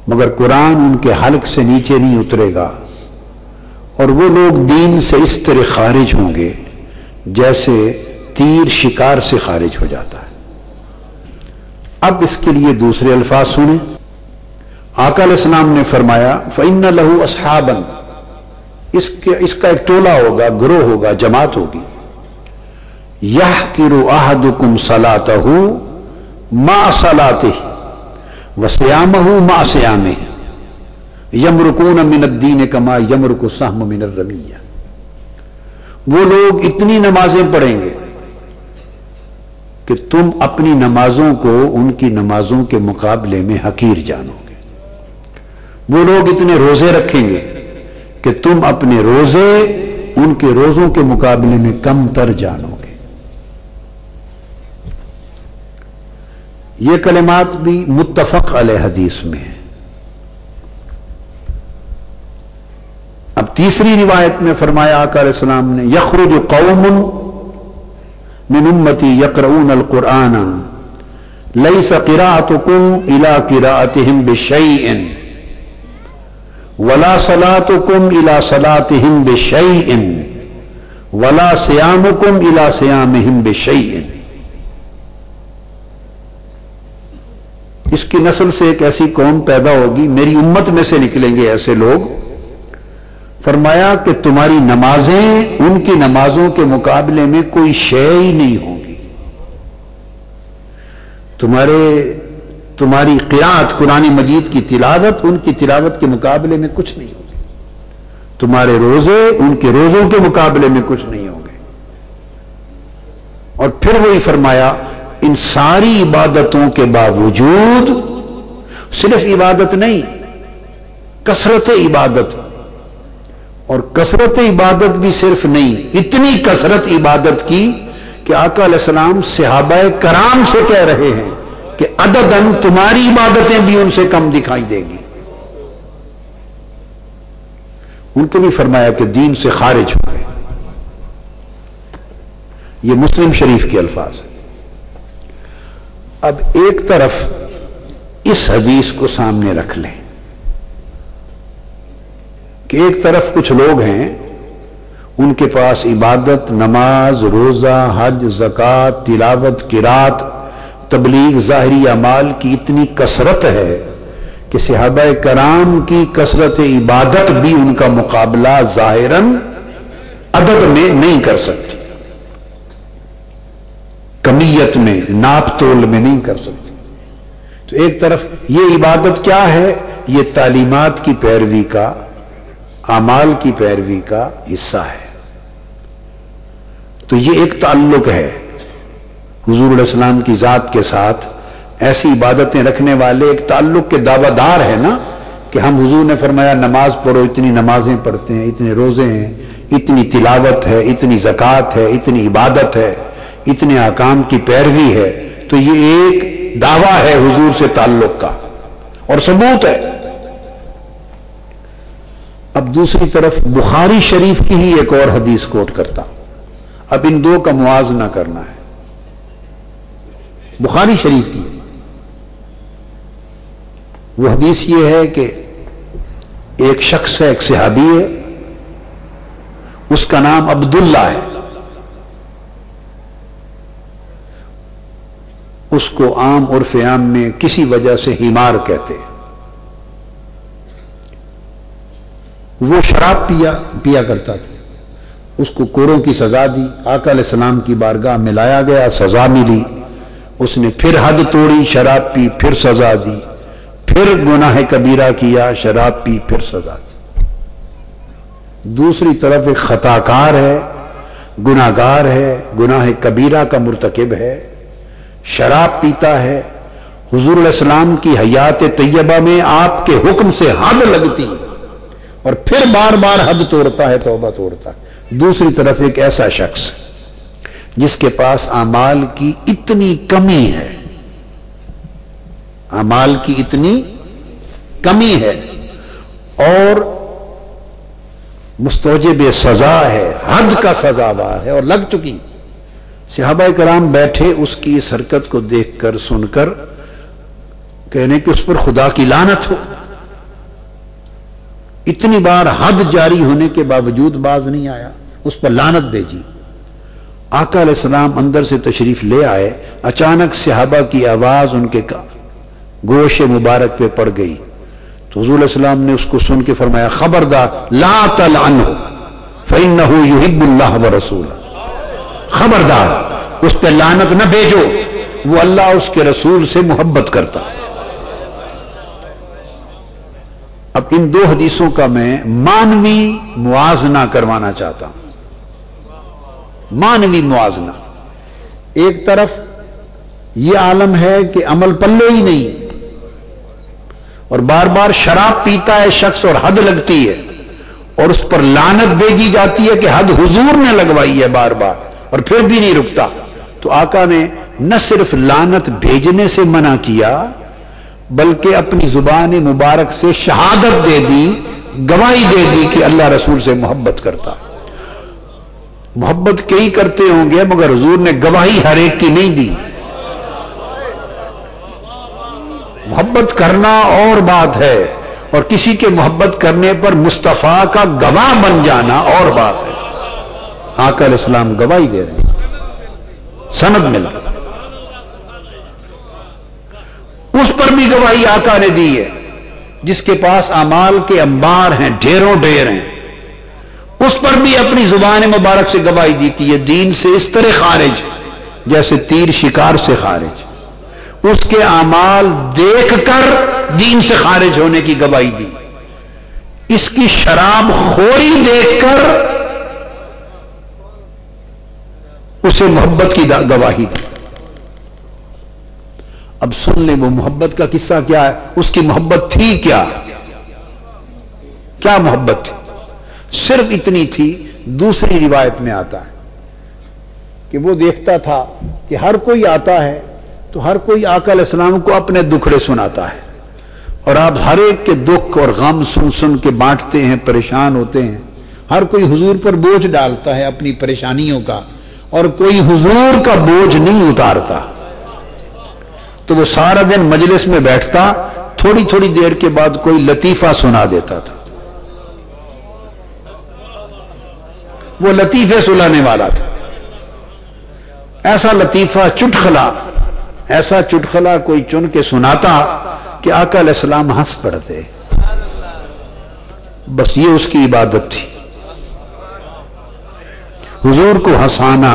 مگر قرآن ان کے حلق سے نیچے نہیں اترے گا، اور وہ لوگ دین سے اس طرح خارج ہوں گے جیسے تیر شکار سے خارج ہو جاتا ہے۔ اب اس کے لیے دوسرے الفاظ سنیں۔ آقا علیہ السلام نے فرمایا فَإِنَّ لَهُ أَصْحَابًا، اس کا ایک ٹولہ ہوگا، گروہ ہوگا، جماعت ہوگی۔ يَحْقِرُ أَحَدُكُمْ صَلَاتَهُ مَعَ صَلَاتِهِ وَصِيَامَهُ مَعَ صِيَامِهِ يَمْرُقُونَ مِنَ الدِّينِ كَمَا يَمْرُقُ السَّهْمُ مِنَ الرَّمِيَّةِ، وہ لوگ اتنی نمازیں پڑھیں گے کہ تم اپنی نمازوں کو ان کی نمازوں کے مقابلے میں حقیر جانو گے۔ وہ لوگ اتنے روزے رکھیں گے کہ تم اپنے روزے ان کے روزوں کے مقابلے میں کم تر جانو گے۔ یہ کلمات بھی متفق علیہ حدیث میں ہیں۔ اب تیسری روایت میں فرمایا آقا علیہ السلام نے یخرج قوم من امتی یقرؤون القرآن لیس قراءتکم الی قراءتہم بشیء ولا صلاتکم الی صلاتہم بشیء ولا صیامکم الی صیامہم بشیء۔ اس کی نسل سے ایک ایسی قوم پیدا ہوگی، میری امت میں سے نکلیں گے ایسے لوگ، فرمایا کہ تمہاری نمازیں ان کی نمازوں کے مقابلے میں کوئی شے ہی نہیں ہوگی، تمہاری قرات قرآن مجید کی تلاوت ان کی تلاوت کے مقابلے میں کچھ نہیں ہوگی، تمہارے روزے ان کے روزوں کے مقابلے میں کچھ نہیں ہوں گے۔ اور پھر وہی فرمایا ان ساری عبادتوں کے باوجود صرف عبادت نہیں، کثرت عبادت، اور کثرت عبادت بھی صرف نہیں، اتنی کثرت عبادت کی کہ آقا علیہ السلام صحابہ کرام سے کہہ رہے ہیں کہ عدداً تمہاری عبادتیں بھی ان سے کم دکھائی دے گی۔ ان کو بھی فرمایا کہ دین سے خارج ہو گئے۔ یہ مسلم شریف کے الفاظ ہیں۔ اب ایک طرف اس حدیث کو سامنے رکھ لیں کہ ایک طرف کچھ لوگ ہیں ان کے پاس عبادت، نماز، روزہ، حج، زکوٰۃ، تلاوت، قرات، تبلیغ، ظاہری اعمال کی اتنی کثرت ہے کہ صحابہ کرام کی کثرت عبادت بھی ان کا مقابلہ ظاہراً عدد میں نہیں کر سکتی، کمیت میں، ناپ تول میں نہیں کر سکتی۔ تو ایک طرف یہ عبادت کیا ہے؟ یہ تعلیمات کی پیروی کا، اعمال کی پیروی کا حصہ ہے۔ تو یہ ایک تعلق ہے حضور علیہ السلام کی ذات کے ساتھ، ایسی عبادتیں رکھنے والے ایک تعلق کے دعویٰ دار ہے نا، کہ ہم حضور نے فرمایا نماز پڑھو، اتنی نمازیں پڑھتے ہیں، اتنے روزے ہیں، اتنی تلاوت ہے، اتنی زکوٰۃ ہے، اتنی عبادت ہے، اتنے احکام کی پیروی ہے۔ تو یہ ایک دعویٰ ہے حضور سے تعلق کا اور ثبوت ہے۔ اب دوسری طرف بخاری شریف کی ہی ایک اور حدیث کوٹ کرتا، اب ان دو کا موازنہ کرنا ہے۔ بخاری شریف کی وہ حدیث یہ ہے کہ ایک شخص ہے، ایک صحابی ہے، اس کا نام عبداللہ ہے، اس کو عام عرف عام میں کسی وجہ سے حمار کہتے ہیں۔ وہ شراب پیا کرتا تھا، اس کو کوڑوں کی سزا دی، آقا علیہ السلام کی بارگاہ میں لایا گیا، سزا ملی، اس نے پھر حد توڑی، شراب پی، پھر سزا دی، پھر گناہ کبیرہ کیا، شراب پی، پھر سزا دی۔ دوسری طرف ایک خطاکار ہے، گناہگار ہے، گناہ کبیرہ کا مرتکب ہے، شراب پیتا ہے، حضور علیہ السلام کی حیات طیبہ میں آپ کے حکم سے حد لگتی ہے اور پھر بار بار حد توڑتا ہے، توبہ توڑتا ہے۔ دوسری طرف ایک ایسا شخص جس کے پاس اعمال کی اتنی کمی ہے، اعمال کی اتنی کمی ہے اور مستوجب سزا ہے، حد کا سزاوار ہے اور لگ چکی۔ صحابہ کرام بیٹھے اس کی اس حرکت کو دیکھ کر، سن کر، کہنے کہ اس پر خدا کی لعنت ہو، اتنی بار حد جاری ہونے کے باوجود باز نہیں آیا، اس پر لعنت بھیجی۔ آقا علیہ السلام اندر سے تشریف لے آئے، اچانک صحابہ کی آواز ان کے گوش مبارک پہ پڑ گئی، تو حضور علیہ السلام نے اس کو سن کے فرمایا خبردار لا تلعنہ فإنہ یحب اللہ ورسولہ، خبردار اس پہ لعنت نہ بھیجو، وہ اللہ اس کے رسول سے محبت کرتا۔ اب ان دو حدیثوں کا میں معنوی موازنہ کروانا چاہتا ہوں، معنوی موازنہ۔ ایک طرف یہ عالم ہے کہ عمل پلے ہی نہیں، اور بار بار شراب پیتا ہے شخص اور حد لگتی ہے، اور اس پر لعنت بھیجی جاتی ہے کہ حد حضور نے لگوائی ہے بار بار، اور پھر بھی نہیں رکتا۔ تو آقا نے نہ صرف لعنت بھیجنے سے منع کیا، بلکہ اپنی زبان مبارک سے شہادت دے دی، گواہی دے دی کہ اللہ رسول سے محبت کرتا۔ محبت کئی کرتے ہوں گے مگر حضور نے گواہی ہر ایک کی نہیں دی۔ محبت کرنا اور بات ہے، اور کسی کے محبت کرنے پر مصطفیٰ کا گواہ بن جانا اور بات ہے۔ آقا علیہ السلام گواہی دے رہے ہیں، سند مل رہی، اس پر بھی گواہی آقا نے دی ہے۔ جس کے پاس اعمال کے انبار ہیں، ڈھیروں ڈھیر ہیں، اس پر بھی اپنی زبان مبارک سے گواہی دی کہ یہ دین سے اس طرح خارج جیسے تیر شکار سے خارج۔ اس کے اعمال دیکھ کر دین سے خارج ہونے کی گواہی دی، اس کی شراب خوری دیکھ کر اسے محبت کی گواہی دی۔ اب سن لیں وہ محبت کا قصہ کیا ہے، اس کی محبت تھی کیا، کیا محبت تھی؟ صرف اتنی تھی، دوسری روایت میں آتا ہے کہ وہ دیکھتا تھا کہ ہر کوئی آتا ہے تو ہر کوئی آقا علیہ السلام کو اپنے دکھڑے سناتا ہے، اور آپ ہر ایک کے دکھ اور غم سن سن کے بانٹتے ہیں، پریشان ہوتے ہیں۔ ہر کوئی حضور پر بوجھ ڈالتا ہے اپنی پریشانیوں کا، اور کوئی حضور کا بوجھ نہیں اتارتا۔ تو وہ سارا دن مجلس میں بیٹھتا، تھوڑی تھوڑی دیر کے بعد کوئی لطیفہ سنا دیتا تھا، وہ لطیفے سنانے والا تھا۔ ایسا لطیفہ چٹخلا، ایسا چٹخلا کوئی چن کے سناتا کہ آقا علیہ السلام ہنس پڑتے۔ بس یہ اس کی عبادت تھی، حضور کو ہنسانا،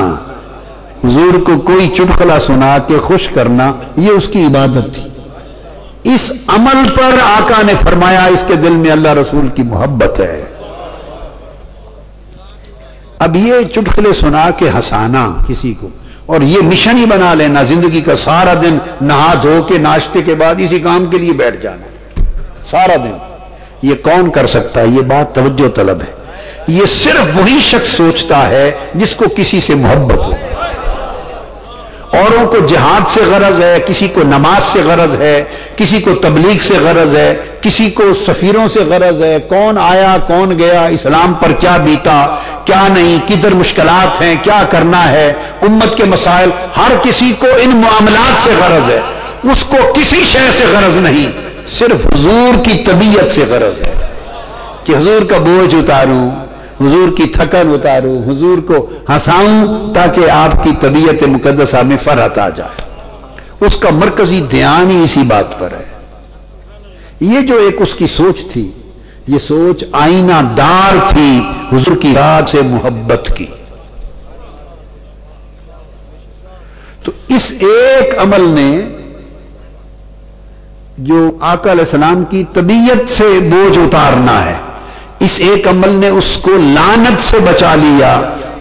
حضور کو کوئی چٹخلا سنا کے خوش کرنا، یہ اس کی عبادت تھی۔ اس عمل پر آقا نے فرمایا اس کے دل میں اللہ رسول کی محبت ہے۔ اب یہ چٹخلے سنا کے ہنسانا کسی کو، اور یہ مشن ہی بنا لینا زندگی کا، سارا دن نہا دھو کے ناشتے کے بعد اسی کام کے لیے بیٹھ جانا سارا دن، یہ کون کر سکتا ہے؟ یہ بات توجہ طلب ہے۔ یہ صرف وہی شخص سوچتا ہے جس کو کسی سے محبت ہو۔ اوروں کو جہاد سے غرض ہے، کسی کو نماز سے غرض ہے، کسی کو تبلیغ سے غرض ہے، کسی کو سفیروں سے غرض ہے، کون آیا کون گیا، اسلام پر کیا بیتا کیا نہیں، کدھر مشکلات ہیں، کیا کرنا ہے، امت کے مسائل، ہر کسی کو ان معاملات سے غرض ہے۔ اس کو کسی شے سے غرض نہیں، صرف حضور کی طبیعت سے غرض ہے کہ حضور کا بوجھ اتاروں، حضور کی تھکن اتاروں، حضور کو ہنساؤں تاکہ آپ کی طبیعت مقدسہ میں فرحت آ جائے۔ اس کا مرکزی دھیان ہی اسی بات پر ہے۔ یہ جو ایک اس کی سوچ تھی، یہ سوچ آئینہ دار تھی حضور کی ذات سے محبت کی۔ تو اس ایک عمل نے جو آقا علیہ السلام کی طبیعت سے بوجھ اتارنا ہے، اس ایک عمل نے اس کو لعنت سے بچا لیا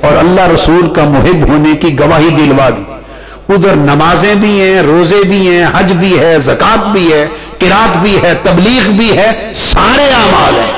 اور اللہ رسول کا محب ہونے کی گواہی دلوا دی۔ ادھر نمازیں بھی ہیں، روزے بھی ہیں، حج بھی ہے، زکوٰۃ بھی ہے، قرات بھی ہے، تبلیغ بھی ہے، سارے اعمال ہیں۔